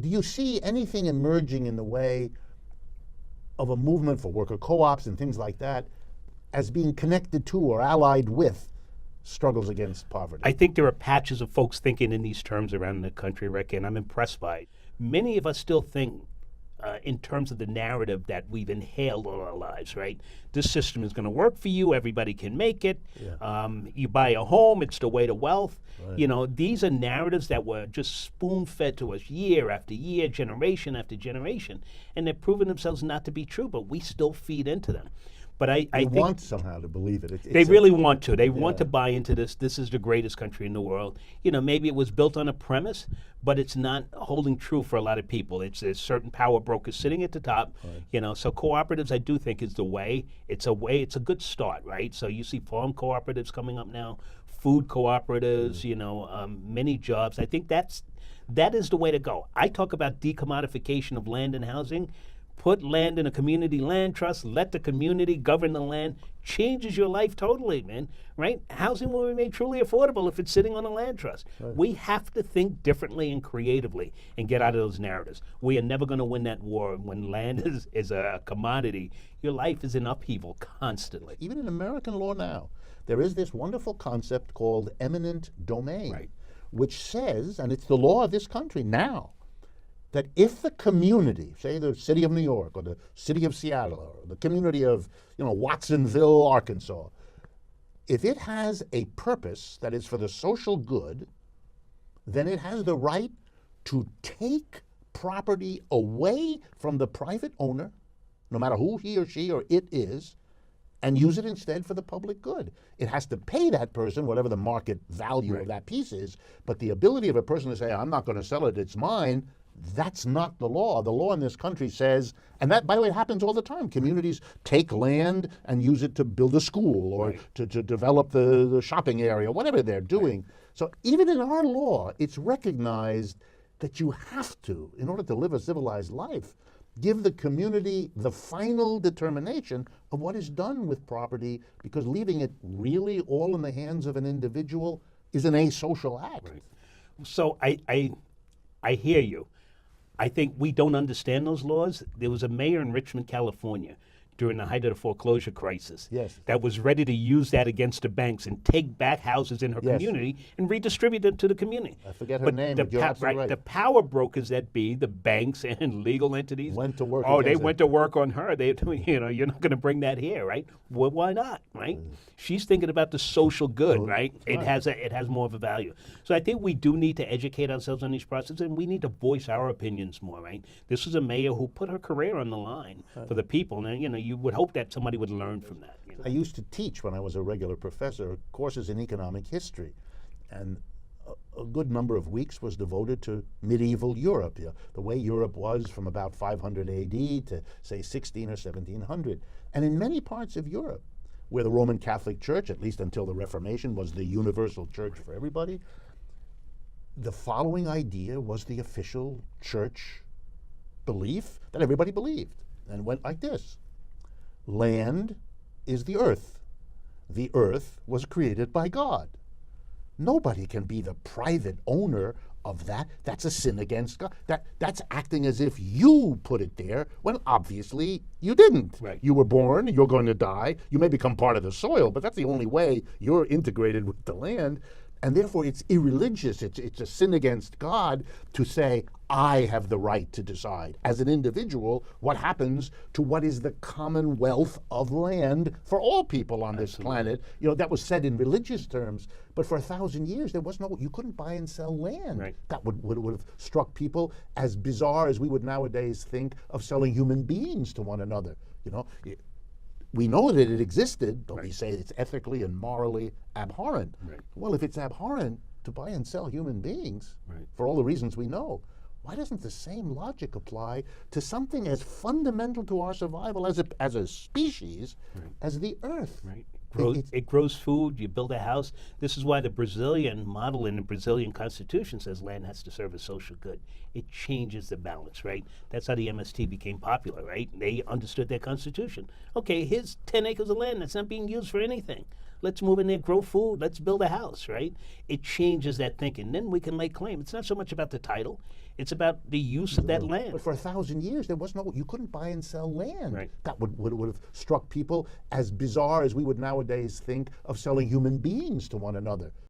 do you see anything emerging in the way of a movement for worker co-ops and things like that as being connected to or allied with struggles against poverty? I think there are patches of folks thinking in these terms around the country, Rick, and I'm impressed by it. Many of us still think in terms of the narrative that we've inhaled all our lives, right? This system is going to work for you. Everybody can make it. Yeah. You buy a home. It's the way to wealth. Right. You know, these are narratives that were just spoon-fed to us year after year, generation after generation, and they're proving themselves not to be true, but we still feed into them. But I They think want somehow to believe it. they really want to. They want to buy into this. This is the greatest country in the world. You know, maybe it was built on a premise, but it's not holding true for a lot of people. There's certain power brokers sitting at the top. Right. You know, so cooperatives, I do think, is the way. It's a way. It's a good start, right? So you see farm cooperatives coming up now, food cooperatives. You know, many jobs. I think that is the way to go. I talk about decommodification of land and housing. Put land in a community land trust, let the community govern the land, changes your life totally, man, right? Housing will be made truly affordable if it's sitting on a land trust. Right. We have to think differently and creatively and get out of those narratives. We are never going to win that war. When land is a commodity, your life is in upheaval constantly. Even in American law now, there is this wonderful concept called eminent domain, right, which says, and it's the law of this country now, that if the community, say the city of New York or the city of Seattle or the community of Watsonville, Arkansas, if it has a purpose that is for the social good, then it has the right to take property away from the private owner, no matter who he or she or it is, and use it instead for the public good. It has to pay that person whatever the market value of that piece is, but the ability of a person to say, I'm not going to sell it, it's mine, that's not the law. The law in this country says, and that, by the way, it happens all the time. Communities take land and use it to build a school or to develop the shopping area, whatever they're doing. So even in our law, it's recognized that you have to, in order to live a civilized life, give the community the final determination of what is done with property, because leaving it really all in the hands of an individual is an asocial act. Right. So I hear you. I think we don't understand those laws. There was a mayor in Richmond, California, during the height of the foreclosure crisis, that was ready to use that against the banks and take back houses in her community and redistribute them to the community. I forget her name, but you're absolutely right. The power brokers that be, the banks and legal entities, went to work. They went to work on her. They, you're not going to bring that here, right? Well, why not, right? She's thinking about the social good, right? It has more of a value. So I think we do need to educate ourselves on these processes, and we need to voice our opinions more, right? This is a mayor who put her career on the line for the people, and you would hope that somebody would learn from that. I used to teach, when I was a regular professor, courses in economic history, and a good number of weeks was devoted to medieval Europe, the way Europe was from about 500 AD to, say, 16 or 1700. And in many parts of Europe, where the Roman Catholic Church, at least until the Reformation, was the universal church for everybody, the following idea was the official church belief that everybody believed, and it went like this. Land is the earth. The earth was created by God. Nobody can be the private owner of that. That's a sin against God. That's acting as if you put it there when obviously you didn't. Right. You were born, you're going to die. You may become part of the soil, but that's the only way you're integrated with the land. And therefore, it's irreligious. It's a sin against God to say, I have the right to decide, as an individual, what happens to what is the commonwealth of land for all people on this planet. That was said in religious terms, but for 1,000 years, there was you couldn't buy and sell land. Right. That would have struck people as bizarre as we would nowadays think of selling human beings to one another. We know that it existed, but we say it's ethically and morally abhorrent. Right. Well, if it's abhorrent to buy and sell human beings, for all the reasons we know, why doesn't the same logic apply to something as fundamental to our survival as a species as the earth? Right. It grows food, you build a house. This is why the Brazilian model in the Brazilian Constitution says land has to serve a social good. It changes the balance, right? That's how the MST became popular, right? They understood their Constitution. Okay, here's 10 acres of land that's not being used for anything. Let's move in there, grow food. Let's build a house, right? It changes that thinking. Then we can lay claim. It's not so much about the title. It's about the use of that land. But for 1,000 years, there was you couldn't buy and sell land. Right. That would have struck people as bizarre as we would nowadays think of selling human beings to one another.